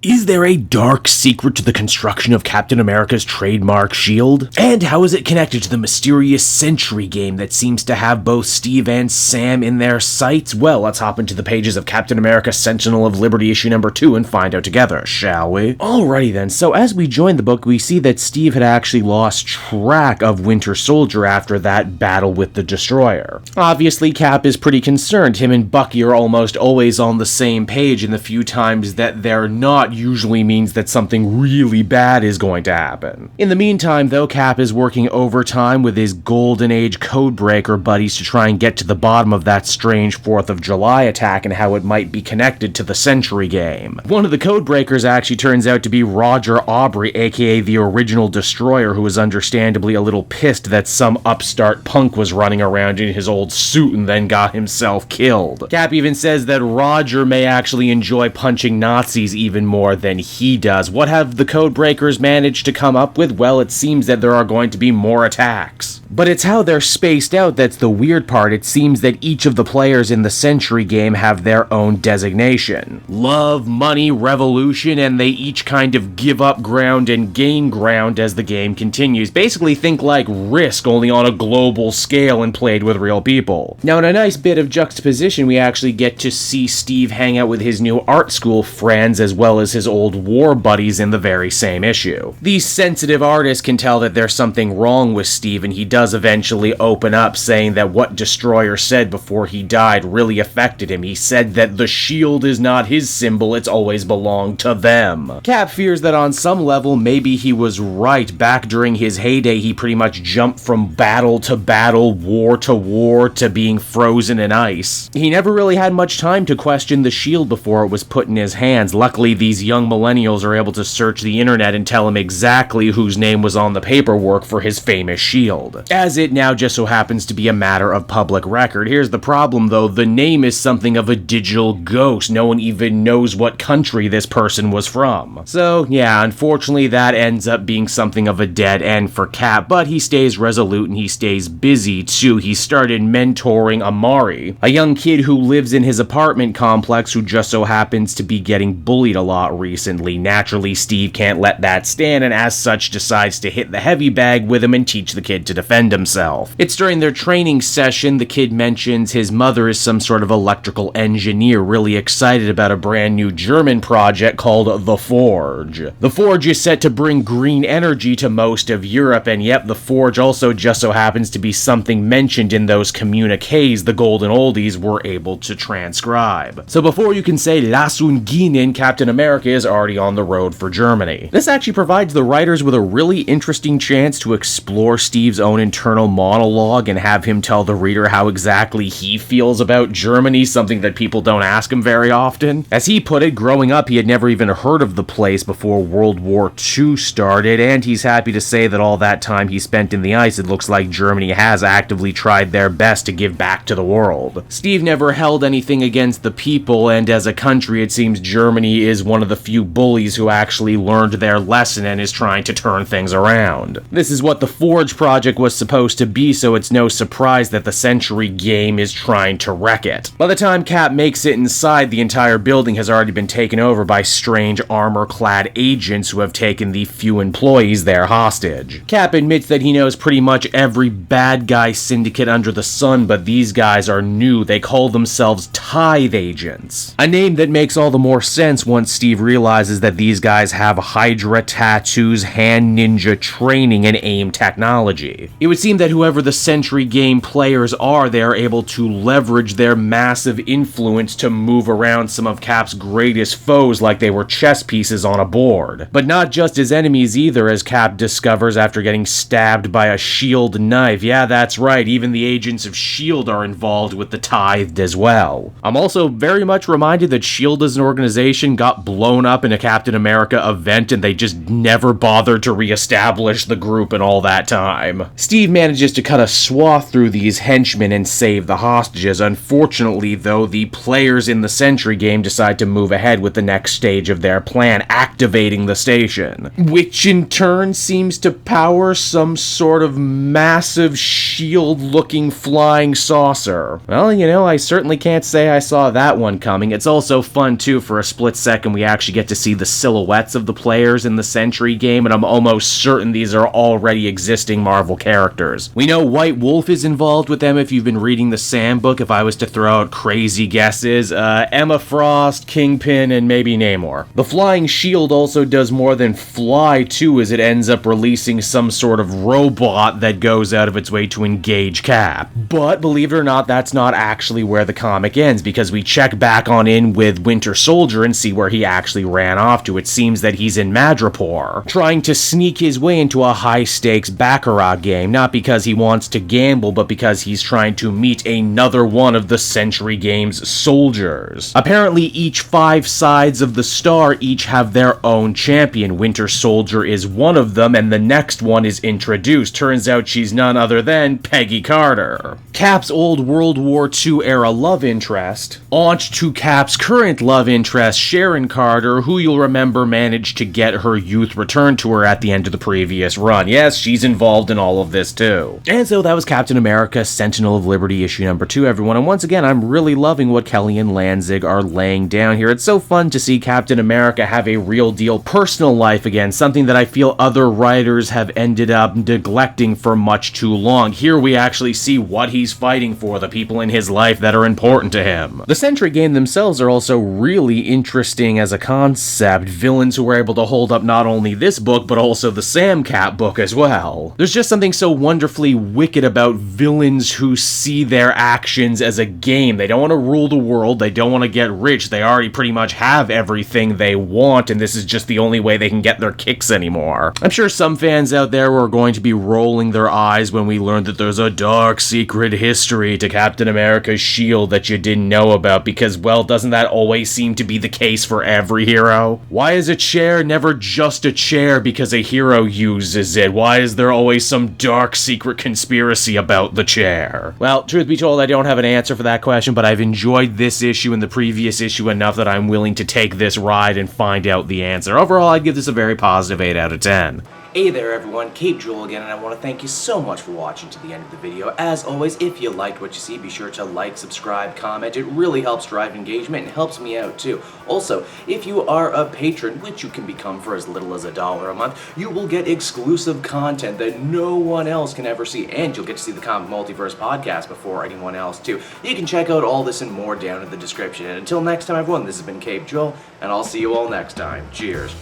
Is there a dark secret to the construction of Captain America's trademark shield? And how is it connected to the mysterious Sentry game that seems to have both Steve and Sam in their sights? Well, let's hop into the pages of Captain America Sentinel of Liberty issue number 2 and find out together, shall we? Alrighty then, so as we join the book, we see that Steve had actually lost track of Winter Soldier after that battle with the Destroyer. Obviously, Cap is pretty concerned. Him and Bucky are almost always on the same page, and the few times that they're not usually means that something really bad is going to happen. In the meantime, though, Cap is working overtime with his Golden Age Codebreaker buddies to try and get to the bottom of that strange 4th of July attack and how it might be connected to the Sentry game. One of the Codebreakers actually turns out to be Roger Aubrey, aka the original Destroyer, who is understandably a little pissed that some upstart punk was running around in his old suit and then got himself killed. Cap even says that Roger may actually enjoy punching Nazis even more than he does. What have the Codebreakers managed to come up with? Well, it seems that there are going to be more attacks. But it's how they're spaced out that's the weird part. It seems that each of the players in the Sentry game have their own designation. Love, money, revolution, and they each kind of give up ground and gain ground as the game continues. Basically think like Risk, only on a global scale and played with real people. Now, in a nice bit of juxtaposition, we actually get to see Steve hang out with his new art school friends as well as his old war buddies in the very same issue. These sensitive artists can tell that there's something wrong with Steve, and he does eventually open up, saying that what Destroyer said before he died really affected him. He said that the shield is not his symbol, it's always belonged to them. Cap fears that on some level maybe he was right. Back during his heyday, he pretty much jumped from battle to battle, war to being frozen in ice. He never really had much time to question the shield before it was put in his hands. Luckily, these young millennials are able to search the internet and tell him exactly whose name was on the paperwork for his famous shield, as it now just so happens to be a matter of public record. Here's the problem though, the name is something of a digital ghost. No one even knows what country this person was from. So yeah, unfortunately that ends up being something of a dead end for Cap, but he stays resolute and he stays busy too. He started mentoring Amari, a young kid who lives in his apartment complex who just so happens to be getting bullied a lot recently. Naturally, Steve can't let that stand and as such decides to hit the heavy bag with him and teach the kid to defend himself. It's during their training session the kid mentions his mother is some sort of electrical engineer, really excited about a brand new German project called The Forge. The Forge is set to bring green energy to most of Europe, and yep, the Forge also just so happens to be something mentioned in those communiques the Golden Oldies were able to transcribe. So before you can say Lass uns gehen, Captain America is already on the road for Germany. This actually provides the writers with a really interesting chance to explore Steve's own internal monologue and have him tell the reader how exactly he feels about Germany, something that people don't ask him very often. As he put it, growing up he had never even heard of the place before World War II started, and he's happy to say that all that time he spent in the ice, it looks like Germany has actively tried their best to give back to the world. Steve never held anything against the people, and as a country it seems Germany is one of the few bullies who actually learned their lesson and is trying to turn things around. This is what the Forge project was supposed to be, so it's no surprise that the Sentry game is trying to wreck it. By the time Cap makes it inside, the entire building has already been taken over by strange armor-clad agents who have taken the few employees there hostage. Cap admits that he knows pretty much every bad guy syndicate under the sun, but these guys are new. They call themselves Tithed agents, a name that makes all the more sense once Steve realizes that these guys have Hydra tattoos, hand ninja training, and aim technology. It would seem that whoever the Sentry game players are, they are able to leverage their massive influence to move around some of Cap's greatest foes like they were chess pieces on a board. But not just his enemies either, as Cap discovers after getting stabbed by a shield knife. Yeah, that's right, even the agents of S.H.I.E.L.D. are involved with the Tithed as well. I'm also very much reminded that S.H.I.E.L.D. as an organization got blown up in a Captain America event and they just never bothered to reestablish the group in all that time. Steve manages to cut a swath through these henchmen and save the hostages. Unfortunately, though, the players in the Sentry game decide to move ahead with the next stage of their plan, activating the station, which in turn seems to power some sort of massive shield-looking flying saucer. Well, you know, I certainly can't say I saw that one coming. It's also fun, too, for a split second we actually get to see the silhouettes of the players in the Sentry game, and I'm almost certain these are already existing Marvel characters. We know White Wolf is involved with them if you've been reading the Sam book. If I was to throw out crazy guesses, Emma Frost, Kingpin, and maybe Namor. The flying shield also does more than fly, too, as it ends up releasing some sort of robot that goes out of its way to engage Cap. But believe it or not, that's not actually where the comic ends, because we check back on in with Winter Soldier and see where he actually ran off to. It seems that he's in Madripoor, trying to sneak his way into a high-stakes Baccarat game, not because he wants to gamble, but because he's trying to meet another one of the Sentry game's soldiers. Apparently, each 5 sides of the star each have their own champion. Winter Soldier is one of them, and the next one is introduced. Turns out she's none other than Peggy Carter, Cap's old World War II era love interest, aunt to Cap's current love interest, Sharon Carter, who you'll remember managed to get her youth returned to her at the end of the previous run. Yes, she's involved in all of this too. And so that was Captain America Sentinel of Liberty issue number 2, everyone. And once again, I'm really loving what Kelly and Lanzig are laying down here. It's so fun to see Captain America have a real deal personal life again, something that I feel other writers have ended up neglecting for much too long. Here we actually see what he's fighting for, the people in his life that are important to him. The Sentry game themselves are also really interesting as a concept. Villains who were able to hold up not only this book, but also the Sam Cap book as well. There's just something so wonderfully wicked about villains who see their actions as a game. They don't want to rule the world, they don't want to get rich, they already pretty much have everything they want, and this is just the only way they can get their kicks anymore. I'm sure some fans out there are going to be rolling their eyes when we learn that there's a dark secret history to Captain America's shield that you didn't know about, because, well, doesn't that always seem to be the case for every hero? Why is a chair never just a chair because a hero uses it? Why is there always some dark secret conspiracy about the chair? Well, truth be told, I don't have an answer for that question, but I've enjoyed this issue and the previous issue enough that I'm willing to take this ride and find out the answer. Overall, I'd give this a very positive 8 out of 10. Hey there everyone, Cape Joel again, and I want to thank you so much for watching to the end of the video. As always, if you liked what you see, be sure to like, subscribe, comment. It really helps drive engagement and helps me out too. Also, if you are a patron, which you can become for as little as $1 a month, you will get exclusive content that no one else can ever see, and you'll get to see the Comic Multiverse podcast before anyone else too. You can check out all this and more down in the description. And until next time everyone, this has been Cape Joel, and I'll see you all next time. Cheers.